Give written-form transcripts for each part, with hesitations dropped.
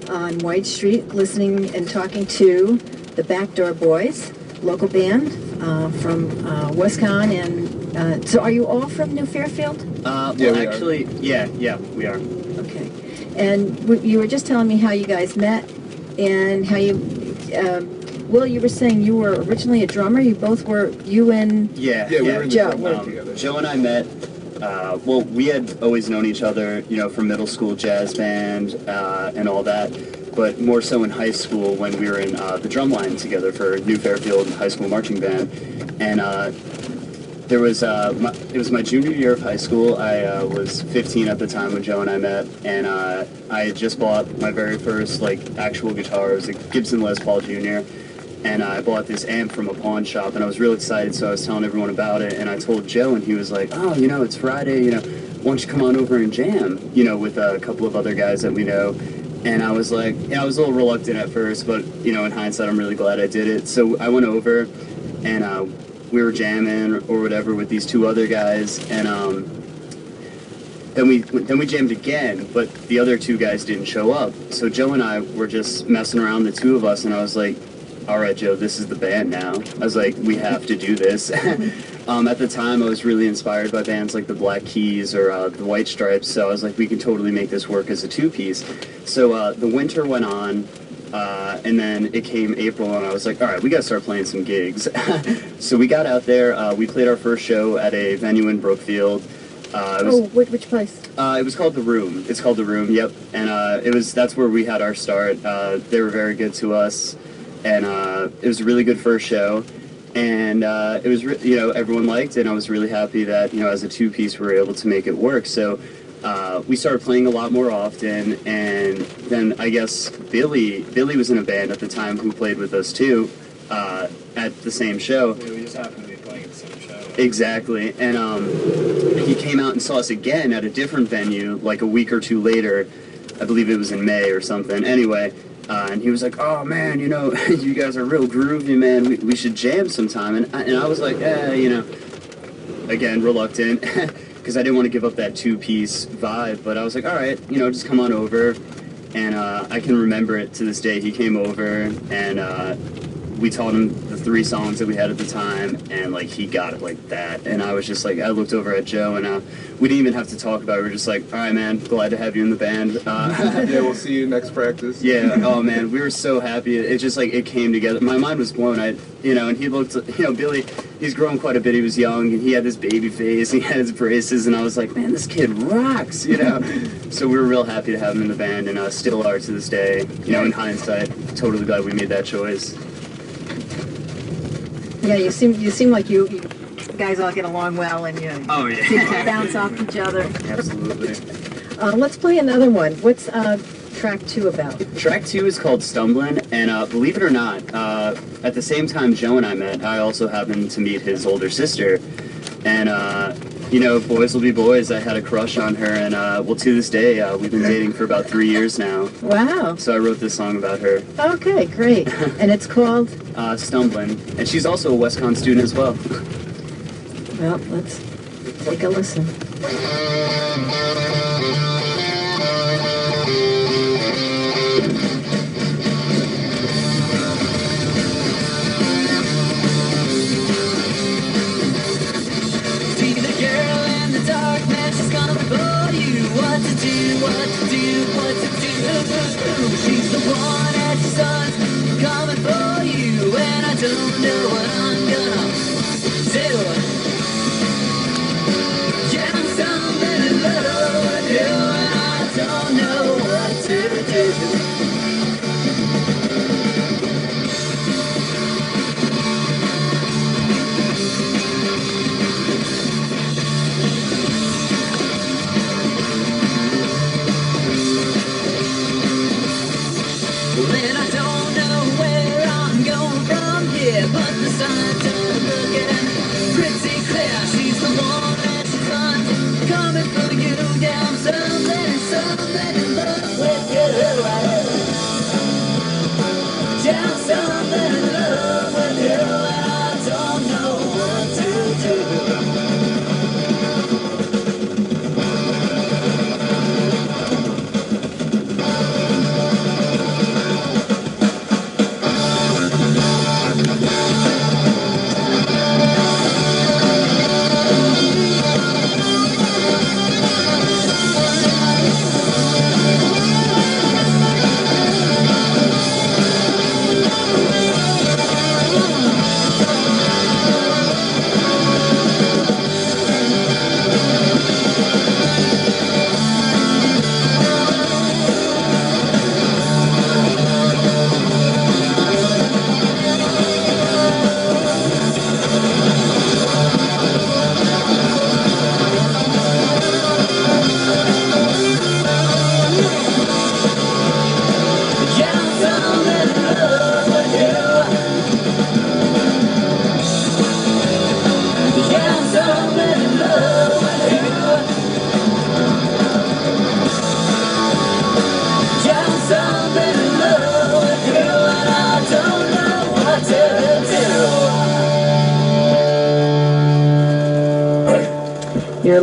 on White Street, listening and talking to the Backdoor Boys, local band from Wisconsin. And so, are you all from New Fairfield? Well, actually, yeah, we are. Okay. And you were just telling me how you guys met, and how you. Will, you were saying you were originally a drummer. You both were. You and Yeah, we were in the Joe. drum band together. Joe and I met. Well, we had always known each other, from middle school jazz band and all that, but more so in high school when we were in the drum line together for New Fairfield High School Marching Band. And it was my junior year of high school. I was 15 at the time when Joe and I met, and I had just bought my very first actual guitar. It was a Gibson Les Paul Jr., and I bought this amp from a pawn shop, and I was real excited, so I was telling everyone about it, and I told Joe, and he was like, oh, it's Friday, why don't you come on over and jam, with a couple of other guys that we know. And I was like, I was a little reluctant at first, but, in hindsight, I'm really glad I did it. So I went over, and we were jamming or whatever with these two other guys, and then we jammed again, but the other two guys didn't show up. So Joe and I were just messing around, the two of us, and I was like, all right, Joe, this is the band now. I was like, we have to do this. At the time, I was really inspired by bands like the Black Keys or the White Stripes, so I was like, we can totally make this work as a two-piece. So the winter went on, and then it came April, and I was like, all right, we got to start playing some gigs. So we got out there. We played our first show at a venue in Brookfield. Which place? It was called The Room. It's called The Room, yep. And that's where we had our start. They were very good to us. And it was a really good first show, and it was everyone liked it, and I was really happy that as a two-piece we were able to make it work. So we started playing a lot more often, and then I guess Billy was in a band at the time who played with us too at the same show. Yeah, we just happened to be playing at the same show. Exactly, and he came out and saw us again at a different venue like a week or two later. I believe it was in May or something. Anyway. And he was like, oh man, you guys are real groovy, man, we should jam sometime. And I was like, again, reluctant, because I didn't want to give up that two-piece vibe, but I was like, all right, just come on over. And I can remember it to this day. He came over, and we taught him the 3 songs that we had at the time, and he got it like that. And I was just like, I looked over at Joe, and we didn't even have to talk about it. We were just like, all right, man, glad to have you in the band. Yeah, we'll see you next practice. Yeah, oh man, we were so happy. It just it came together. My mind was blown. And he looked, Billy, he's grown quite a bit. He was young, and he had this baby face, he had his braces, and I was like, man, this kid rocks, So we were real happy to have him in the band, and still are to this day. In hindsight, totally glad we made that choice. Yeah, you seem like you guys all get along well, and you bounce off each other. Absolutely. Let's play another one. What's track 2 about? Track 2 is called Stumbling, and believe it or not, at the same time Joe and I met, I also happened to meet his older sister, and boys will be boys. I had a crush on her, and to this day, we've been dating for about 3 years now. Wow. So I wrote this song about her. Okay, great. And it's called? Stumbling. And she's also a WestCon student as well. Well, let's take a listen. She's the one at your son's coming for you, and I don't know what I'm gonna do. Yeah, I'm stumbling in love with you, and I don't know what to do. And I don't know where I'm going from here, but the signs are looking pretty clear. She's the one that she's on, coming for you. Yeah, I'm stumbling in love with you. Yeah, I'm stumbling in love with you, and I don't know what to do.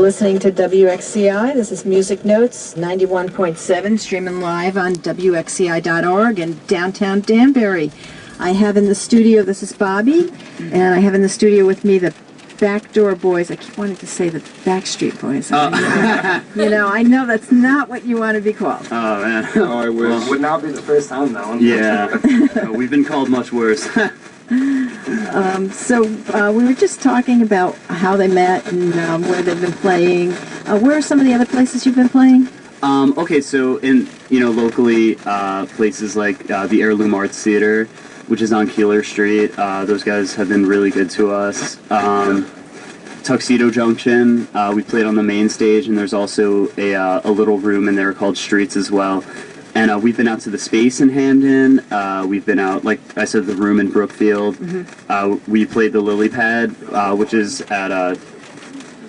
listening to WXCI. This is Music Notes 91.7, streaming live on WXCI.org in downtown Danbury. I have in the studio, this is Bobby, and I have in the studio with me the Backdoor Boys. I keep wanting to say the Backstreet Boys. You know, I know that's not what you want to be called. Oh, man. Oh, I wish. Well, Would not be the first time, though. yeah. We've been called much worse. So we were just talking about how they met and where they've been playing. Where are some of the other places you've been playing? Okay, so in, locally, places like the Heirloom Arts Theater, which is on Keeler Street, those guys have been really good to us. Tuxedo Junction, we played on the main stage, and there's also a little room in there called Streets as well. And we've been out to the Space in Hamden. We've been out, like I said, the room in Brookfield. Mm-hmm. We played the Lily Pad, which is at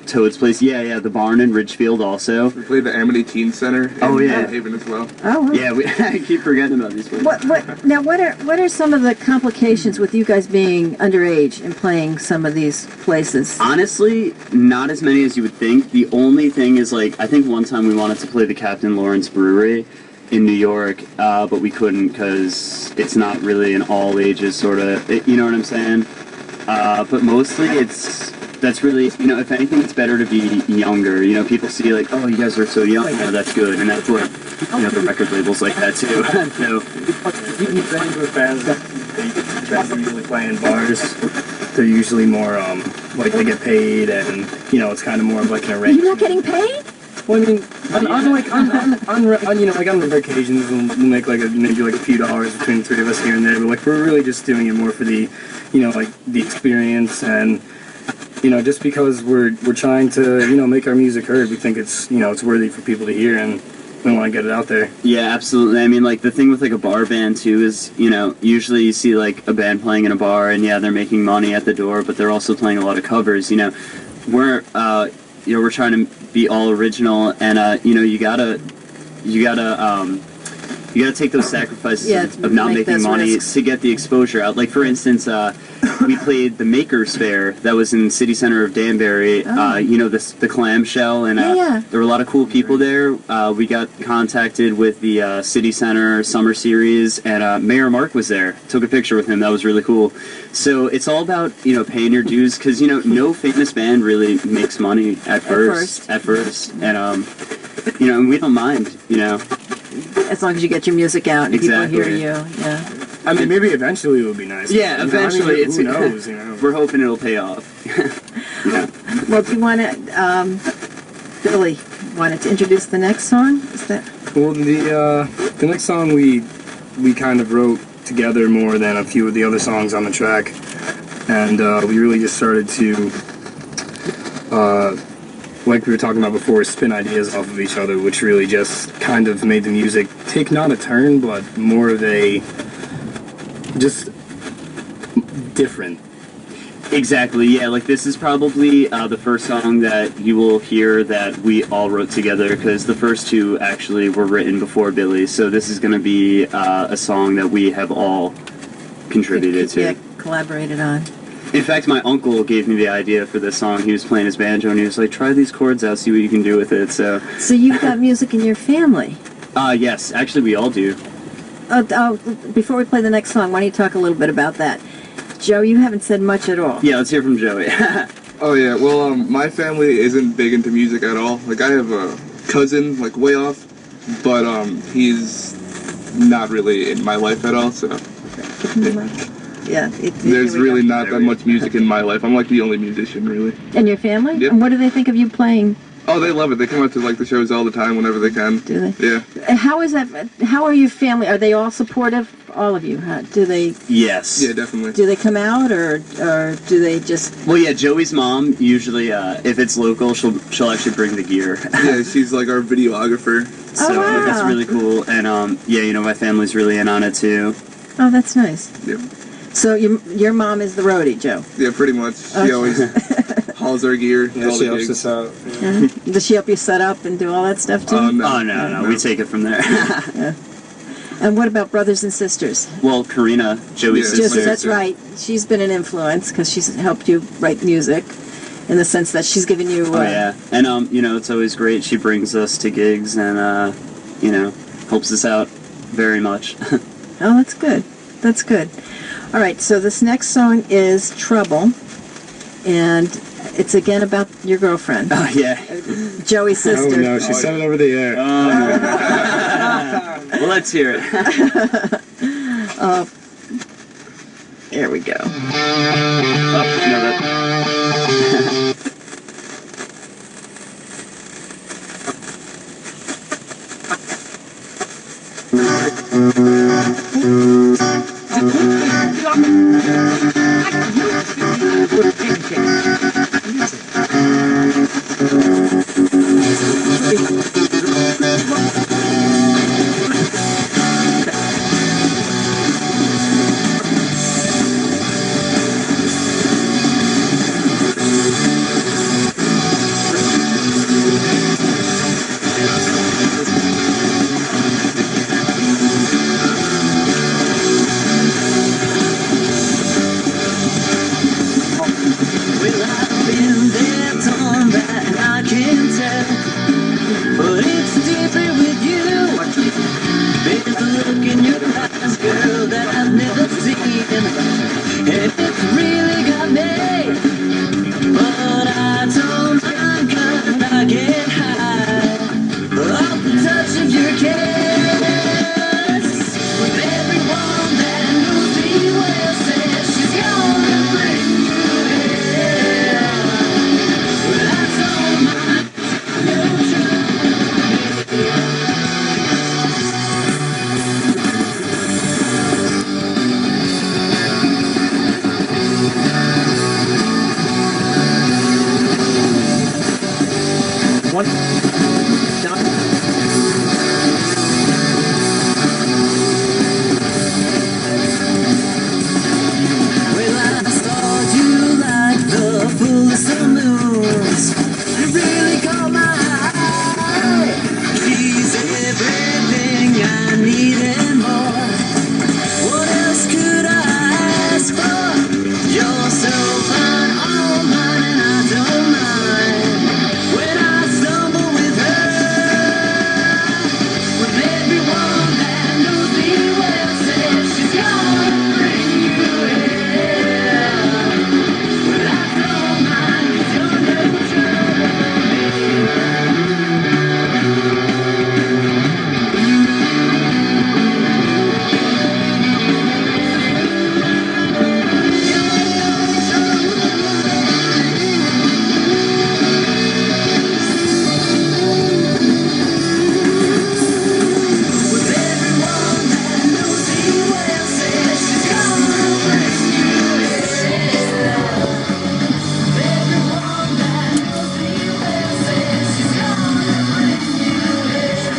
Toad's Place. Yeah, the barn in Ridgefield also. We played the Amity Teen Center in Haven as well. Oh, wow. Yeah, I keep forgetting about these places. What are some of the complications with you guys being underage and playing some of these places? Honestly, not as many as you would think. The only thing is, I think one time we wanted to play the Captain Lawrence Brewery in New York, but we couldn't because it's not really an all ages sort of, you know what I'm saying? But mostly that's really, if anything, it's better to be younger. People see oh, you guys are so young, that's good, and that's what, the record labels like that too. So, You bang with bands that usually play in bars. They're usually more, they get paid, and, it's kind of more of an arrangement. You're not getting paid? Well, I mean, on rare occasions, we'll make maybe a few dollars between the three of us here and there, but we're really just doing it more for the, the experience, and just because we're trying to make our music heard, we think it's it's worthy for people to hear, and we want to get it out there. Yeah, absolutely. I mean, the thing with a bar band too is usually you see a band playing in a bar, and yeah, they're making money at the door, but they're also playing a lot of covers. We're we're trying to be all original, and you gotta take those sacrifices of not making money risks to get the exposure out. For instance, we played the Makers Fair that was in the city center of Danbury. The clamshell, and there were a lot of cool people there. We got contacted with the city center summer series, and Mayor Mark was there. Took a picture with him. That was really cool. So it's all about paying your dues, because no famous band really makes money at first, and and we don't mind. As long as you get your music out and Exactly. people hear you. Yeah. I mean, maybe eventually it would be nice. Yeah, eventually. Who knows, We're hoping it'll pay off. Yeah. Well, do you want to, Billy, wanted to introduce the next song? Is that? Well, the next song we kind of wrote together more than a few of the other songs on the track, and we really just started to, like we were talking about before, spin ideas off of each other, which really just kind of made the music take not a turn, but more of a just different. Exactly, yeah. This is probably the first song that you will hear that we all wrote together, because the first two actually were written before Billy. So this is going to be a song that we have all contributed to. Yeah, collaborated on. In fact, my uncle gave me the idea for this song. He was playing his banjo, and he was like, try these chords out, see what you can do with it. So you've got music in your family? Yes, actually we all do. Before we play the next song, why don't you talk a little bit about that? Joe, you haven't said much at all. Yeah, let's hear from Joey. Oh yeah, well my family isn't big into music at all. I have a cousin way off, but he's not really in my life at all, so Yeah. there's really not that much music in my life. I'm the only musician, really. And your family? Yep. And what do they think of you playing? Oh, they love it. They come out to the shows all the time whenever they can. Do they? Yeah. How is that? How are your family? Are they all supportive? All of you? Do they? Yes. Yeah, definitely. Do they come out, or do they just? Well, yeah, Joey's mom usually, if it's local, she'll actually bring the gear. Yeah, she's our videographer. So wow. that's really cool. And yeah, my family's really in on it too. Oh, that's nice. Yep. So your mom is the roadie, Joe? Yeah, pretty much. She always hauls our gear. Yeah, she helps us out. Uh-huh. Does she help you set up and do all that stuff too? Oh, no. Oh, no, we take it from there. And what about brothers and sisters? Well, Karina, Joey's Yeah, sister. That's right. She's been an influence because she's helped you write music. in the sense that she's given you. Oh yeah, and you know, it's always great. She brings us to gigs and you know, helps us out very much. Oh, that's good. That's good. All right, so this next song is Trouble, and it's again about your girlfriend, Oh yeah. Joey's sister. Oh no, she said it over the air. Well, let's hear it. Here we go. Oh, no, that. Well, I've been there, done that, and I can tell. But it's different with you. There's a look in your eyes, girl, that I've never seen. And it's really got me. But I don't mind, 'cause I get high off the touch of your kiss. With everyone that knows me well says she's gonna bring you here. Well, I don't mind, no trouble. One. Well, I saw you like the fullest of moons. You really caught my eye. She's everything I need and more. What else could I ask for? You're so fine, all mine, and I don't mind when I stumble with her. With everyone that knows me well says she's gonna bring you here. Well, I don't mind, 'cause you're no trouble. With everyone that knows me well says she's gonna bring you here. Everyone that knows me well says she's gonna bring you here.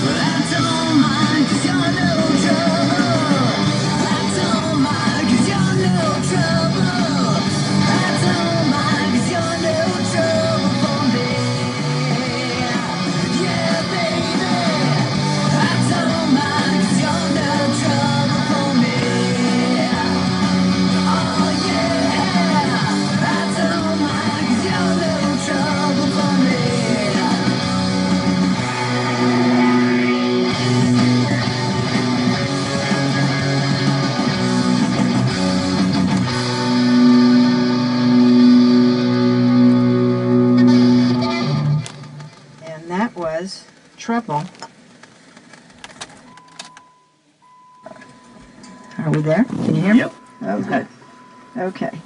Well, I don't mind, 'cause you're no trouble. I don't mind, 'cause you're no trouble. I don't mind, 'cause you're no trouble for me. Yeah, baby. I don't mind, 'cause you're no trouble for me. Oh yeah. I don't mind, 'cause you're no trouble for me. And that was Trouble. Are we there? Can you hear me? Yep. Oh, good. Okay.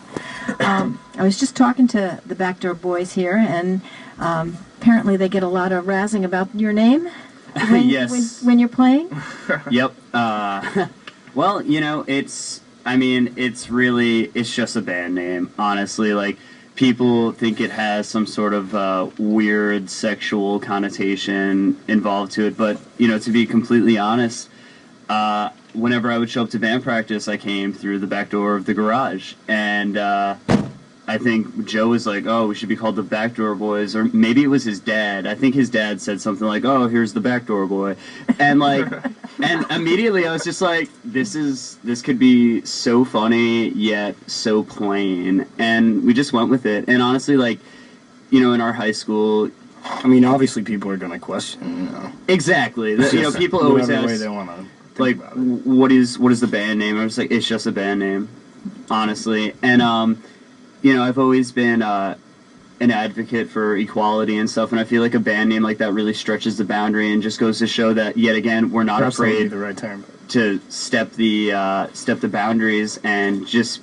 I was just talking to the Backdoor boys here, and apparently they get a lot of razzing about your name Yes. when you're playing. Yep. Well, you know, it's just a band name, honestly. Like, people think it has some sort of weird sexual connotation involved to it, but, you know, to be completely honest, whenever I would show up to band practice, I came through the back door of the garage, and I think Joe was like, oh, we should be called the Backdoor Boys, or maybe it was his dad. I think his dad said something like, oh, here's the Backdoor Boy. And like, and immediately I was just like, this could be so funny, yet so plain. And we just went with it. And honestly, like, you know, in our high school, I mean, obviously people are gonna question, you know. exactly. You know, people always whatever way ask, they wanna like, about it. what is the band name? I was like, it's just a band name, honestly. And you know, I've always been an advocate for equality and stuff, and I feel like a band name like that really stretches the boundary and just goes to show that yet again we're not Perhaps that would be afraid the right term. to step the boundaries and just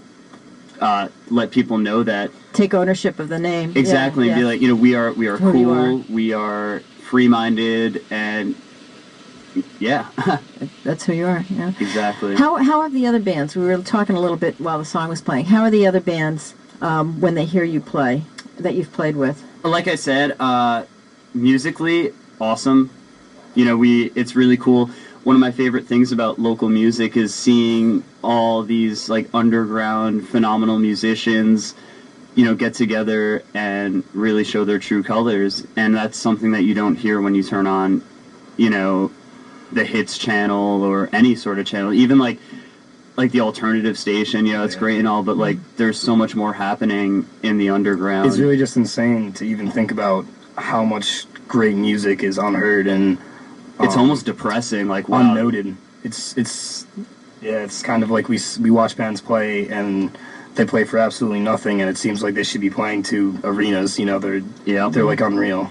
let people know that Take ownership of the name. exactly, Yeah, and be yeah. like, you know, we are Who you are. cool, we are free-minded, and yeah, That's who you are. Yeah. exactly. How are the other bands? We were talking a little bit while the song was playing. How are the other bands when they hear you play that you've played with? Like I said, musically, awesome. You know, it's really cool. One of my favorite things about local music is seeing all these like underground phenomenal musicians, you know, get together and really show their true colors. And that's something that you don't hear when you turn on, you know, the hits channel or any sort of channel. Even like the alternative station, you know, it's great and all, but like there's so much more happening in the underground. It's really just insane to even think about how much great music is unheard and it's almost depressing, like, wow. unnoted. It's kind of like we watch bands play and they play for absolutely nothing, and it seems like they should be playing to arenas. You know, they're like unreal.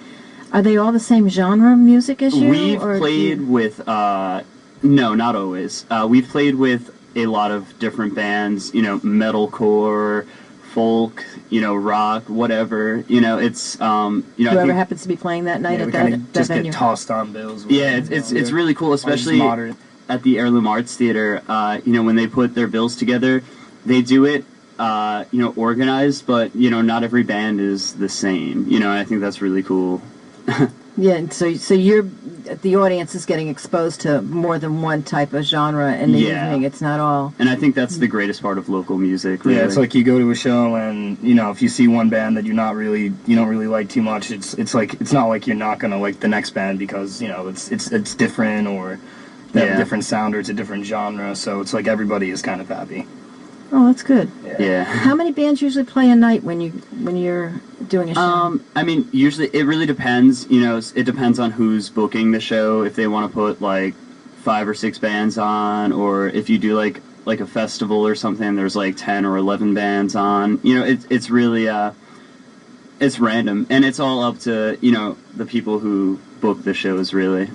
Are they all the same genre music as you? We've or do played you- with, no, not always. We've played with a lot of different bands, you know, metalcore, folk, you know, rock, whatever. You know, it's, you know, I whoever think, happens to be playing that night Yeah, at we that, kind of that just venue. get tossed on bills. yeah, it's really cool, especially moderate. at the Heirloom Arts Theater. You know, when they put their bills together, they do it, you know, organized, but, you know, not every band is the same. You know, and I think that's really cool. Yeah, and so the audience is getting exposed to more than one type of genre in the Yeah. evening. It's not all. And I think that's the greatest part of local music, really. Yeah, it's like you go to a show and, you know, if you see one band that you don't really like too much, it's like it's not like you're not gonna like the next band because, you know, it's different or they have Yeah. a different sound or it's a different genre. So it's like everybody is kind of happy. Oh, that's good. Yeah. How many bands usually play a night when you're doing a show? I mean, usually it really depends. You know, it depends on who's booking the show. If they want to put like 5 or 6 bands on, or if you do like a festival or something, there's like 10 or 11 bands on. You know, it's really it's random, and it's all up to, you know, the people who book the shows, really.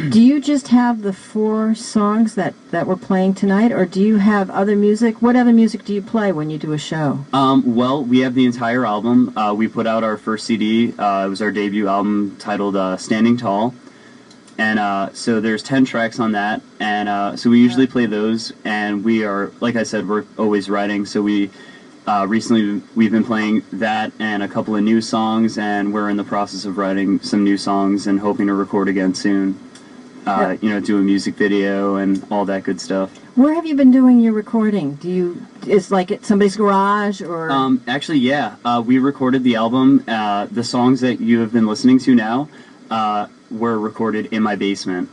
Do you just have the 4 songs that we're playing tonight, or do you have other music? What other music do you play when you do a show? Well, we have the entire album. We put out our first CD. It was our debut album titled Standing Tall. And so there's 10 tracks on that. And so we usually play those. And we are, like I said, we're always writing. So recently we've been playing that and a couple of new songs. And we're in the process of writing some new songs and hoping to record again soon. You know, do a music video and all that good stuff. Where have you been doing your recording? Is like at somebody's garage or? Actually, yeah. We recorded the album. The songs that you have been listening to now were recorded in my basement.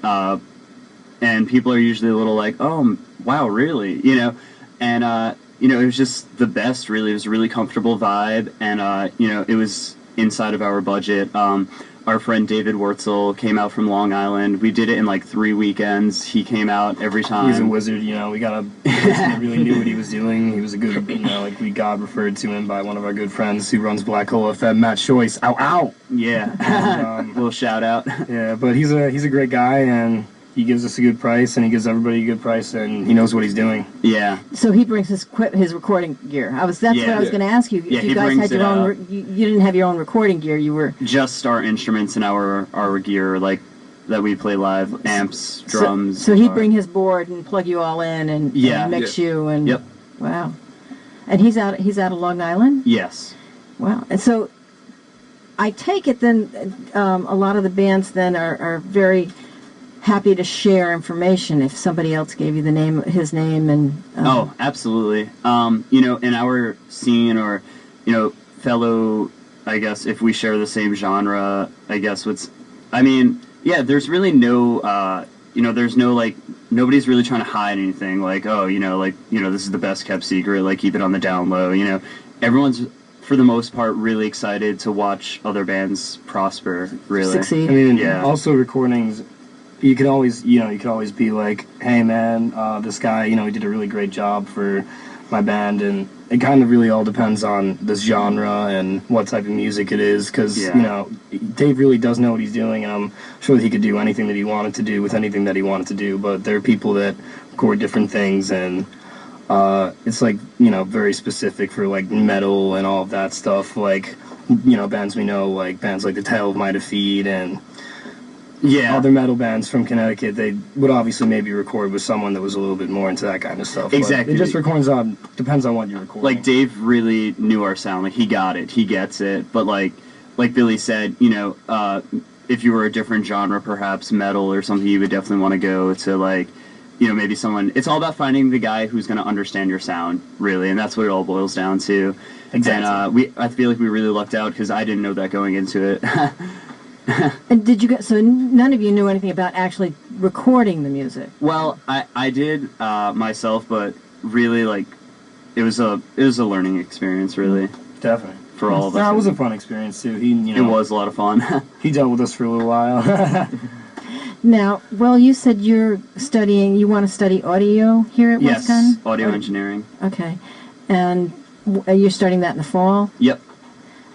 And people are usually a little like, oh, wow, really? You know? And, you know, it was just the best, really. It was a really comfortable vibe. And, you know, it was inside of our budget. Our friend David Wurtzel came out from Long Island. We did it in like 3 weekends. He came out every time. He's a wizard, you know. We got a person that really knew what he was doing. He was a good, you know, like we got referred to him by one of our good friends who runs Black Hole FM, Matt Choice. Ow, ow. Yeah. Little shout out. Yeah, but he's a great guy, and he gives us a good price, and he gives everybody a good price, and he knows what he's doing. Yeah. So he brings his recording gear. That's what I was going to ask you. Yeah, If he you guys brings had your it own, you didn't have your own recording gear. You were Just our instruments and our gear, like, that we play live, amps, drums. So he'd guitar. bring his board and plug you all in and mix you and. Yep. Wow. And he's out of Long Island. Yes. Wow. And so, I take it then a lot of the bands then are very happy to share information if somebody else gave you his name, and Oh, absolutely. In our scene, or fellow, I guess, if we share the same genre, I guess there's really no, there's no, like, nobody's really trying to hide anything, like, oh, this is the best kept secret, like, keep it on the down low, everyone's, for the most part, really excited to watch other bands prosper, really. succeed. I mean, Yeah. also recordings, you can always be like, hey man, this guy, he did a really great job for my band, and it kind of really all depends on this genre and what type of music it is, because Dave really does know what he's doing, and I'm sure that he could do anything that he wanted to do with anything that he wanted to do. But there are people that record different things, and it's like very specific for like metal and all of that stuff. Like bands we know, like bands like the Tale of My Defeat and other metal bands from Connecticut, they would obviously maybe record with someone that was a little bit more into that kind of stuff. Exactly. But it just depends on what you record. Like, Dave really knew our sound. Like, he got it. He gets it. But, like Billy said, if you were a different genre, perhaps metal or something, you would definitely want to go to, like, maybe someone... It's all about finding the guy who's going to understand your sound, really, and that's what it all boils down to. Exactly. And I feel like we really lucked out, because I didn't know that going into it. And so none of you knew anything about actually recording the music? Well, I did myself, but really, like, it was a learning experience, really, Definitely. for all of us. That was a fun experience too. It was a lot of fun. He dealt with us for a little while. Now, well, you said you want to study audio here at Yes, Wisconsin? audio engineering. Okay. And you're studying that in the fall? Yep.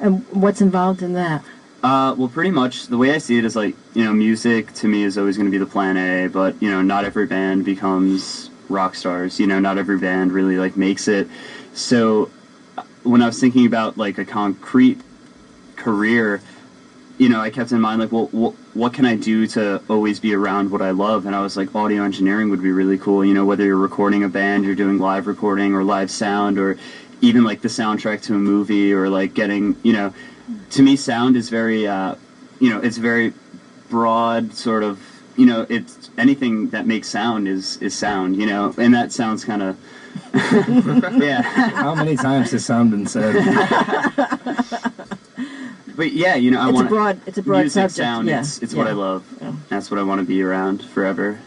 And what's involved in that? Well, pretty much the way I see it is, like, music to me is always going to be the plan A, but, not every band becomes rock stars. Not every band really, like, makes it. So when I was thinking about, like, a concrete career, I kept in mind, like, well, what can I do to always be around what I love? And I was like, audio engineering would be really cool. Whether you're recording a band, you're doing live recording or live sound, or even, like, the soundtrack to a movie, or, like, getting, to me, sound is very, it's very broad, sort of, it's anything that makes sound is sound, and that sounds kind of, yeah. How many times has sound been said? But yeah, I want it's a broad music, subject. sound. Yeah. It's what I love. Yeah. That's what I want to be around forever.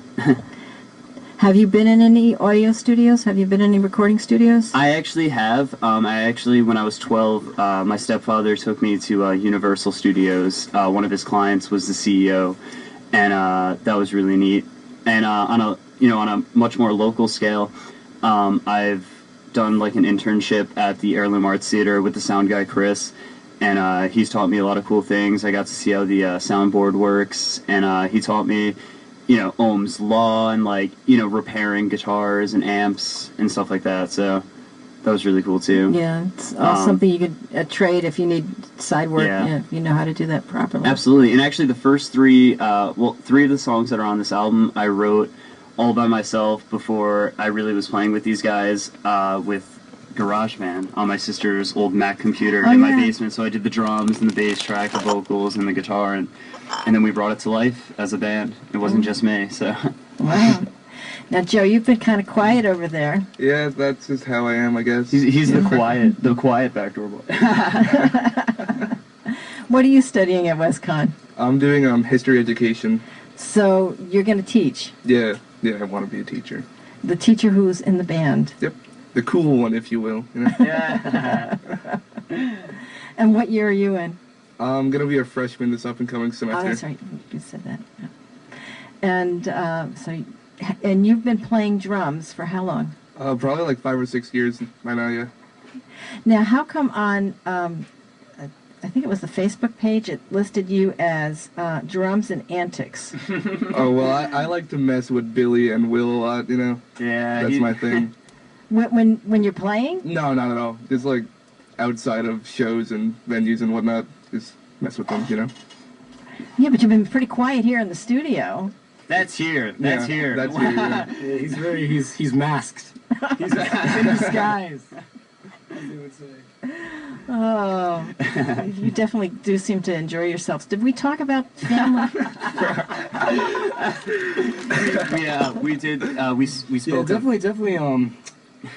Have you been in any audio studios? Have you been in any recording studios? I actually have. When I was 12, my stepfather took me to Universal Studios. One of his clients was the CEO, and that was really neat. And on a much more local scale, I've done, like, an internship at the Heirloom Arts Theater with the sound guy Chris, and he's taught me a lot of cool things. I got to see how the soundboard works, and he taught me Ohm's law, and, like, repairing guitars and amps and stuff like that. So that was really cool too. Yeah, it's all something you could trade if you need side work. Yeah. If you know how to do that properly. Absolutely. And actually, the first three of the songs that are on this album, I wrote all by myself before I really was playing with these guys with GarageBand on my sister's old Mac computer in my basement. So I did the drums and the bass track, the vocals, and the guitar, and then we brought it to life as a band. It wasn't just me, so. Wow. Now, Joe, you've been kind of quiet over there. Yeah, that's just how I am, I guess. He's the quiet backdoor boy. What are you studying at WestCon? I'm doing history education. So you're going to teach. Yeah, I want to be a teacher. The teacher who's in the band. Yep, the cool one, if you will. Yeah. And what year are you in? I'm gonna be a freshman this up and coming semester. Oh, that's right. You said that. Yeah. And and you've been playing drums for how long? Probably like 5 or 6 years by now. Yeah. Now, how come on? I think it was the Facebook page. It listed you as drums and antics. Oh well, I like to mess with Billy and Will a lot. Yeah. That's my thing. When you're playing? No, not at all. Just like outside of shows and venues and whatnot, just mess with them. Yeah, but you've been pretty quiet here in the studio. That's here. That's Yeah, here. That's here. Yeah. He's masked. He's in disguise. Oh, you definitely do seem to enjoy yourselves. Did we talk about family? Yeah, we did. We spoke. Yeah, definitely.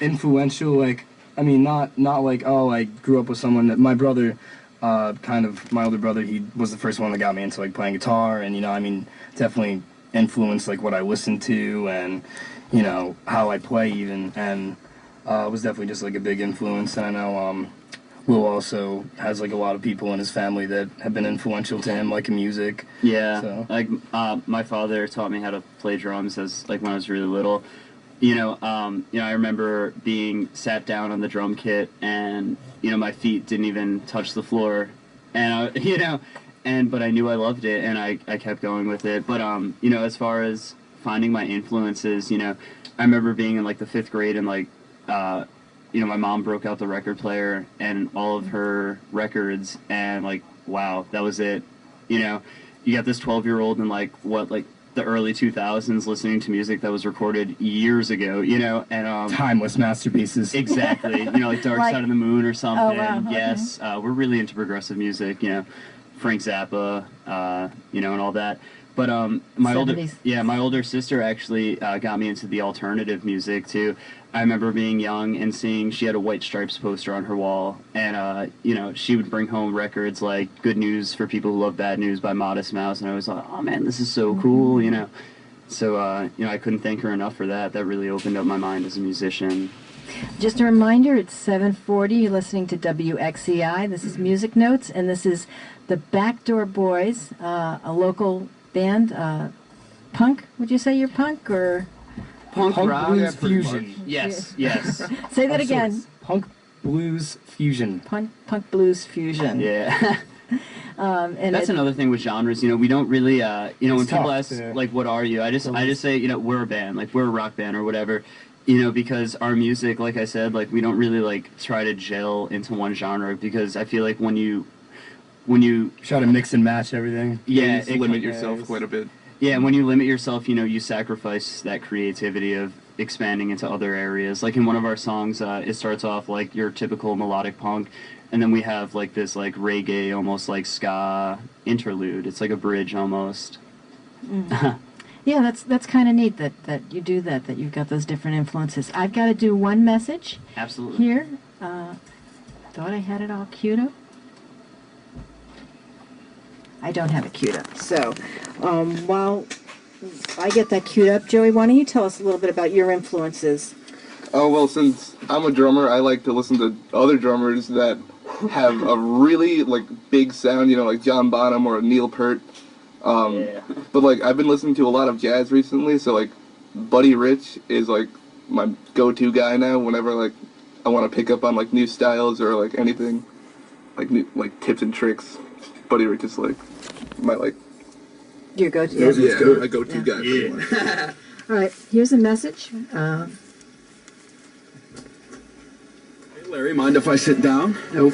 Influential. Like, I mean, not like, oh, I grew up with someone that my brother, my older brother, he was the first one that got me into like playing guitar, and I mean, definitely influenced like what I listened to and how I play even, and was definitely just like a big influence. And I know Will also has like a lot of people in his family that have been influential to him, like in music. Yeah, So. like my father taught me how to play drums as like when I was really little. I remember being sat down on the drum kit, and my feet didn't even touch the floor, and but I knew I loved it, and I kept going with it. But as far as finding my influences, I remember being in like the 5th grade, and like my mom broke out the record player and all of her records, and like, wow, that was it. You got this 12-year-old in like the early 2000s listening to music that was recorded years ago, and Timeless masterpieces. Exactly. Like Dark Side of the Moon or something. Oh, wow. Okay. Yes, we're really into progressive music, Frank Zappa, and all that. But my 70s. my older sister actually got me into the alternative music too. I remember being young and seeing she had a White Stripes poster on her wall, and she would bring home records like Good News for People Who Love Bad News by Modest Mouse, and I was like, oh man, this is so cool, So I couldn't thank her enough for that. That really opened up my mind as a musician. Just a reminder, it's 7:40. You're listening to WXCI. This is Music Notes, and this is the Backdoor Boys, a local band. Punk? Would you say you're punk or Punk rock blues fusion? Yes. say that again? Punk blues fusion. Punk blues fusion. Yeah. And that's another thing with genres. We don't really. When people tough, ask yeah. like, "What are you?" I just say, we're a band, like we're a rock band or whatever. Because our music, like I said, like we don't really like try to gel into one genre, because I feel like when you Try to mix and match everything. yeah, You limit yourself quite a bit. Yeah, when you limit yourself, you sacrifice that creativity of expanding into other areas. Like in one of our songs, it starts off like your typical melodic punk, and then we have like this like reggae, almost like ska interlude. It's like a bridge almost. yeah, that's kind of neat that you do that you've got those different influences. I've got to do one message. Absolutely. Here. Thought I had it all queued up. I don't have it queued up. So, while I get that queued up, Joey, why don't you tell us a little bit about your influences? Oh, well, since I'm a drummer, I like to listen to other drummers that have a really, like, big sound, like John Bonham or Neil Peart. But, like, I've been listening to a lot of jazz recently, so, like, Buddy Rich is, like, my go-to guy now whenever, like, I want to pick up on, like, new styles or, like, anything, like, new, like, tips and tricks. Buddy Rich is, like, my, like... Your go-to. my go-to guy. Yeah. All right, here's a message. Larry, mind if I sit down? Nope.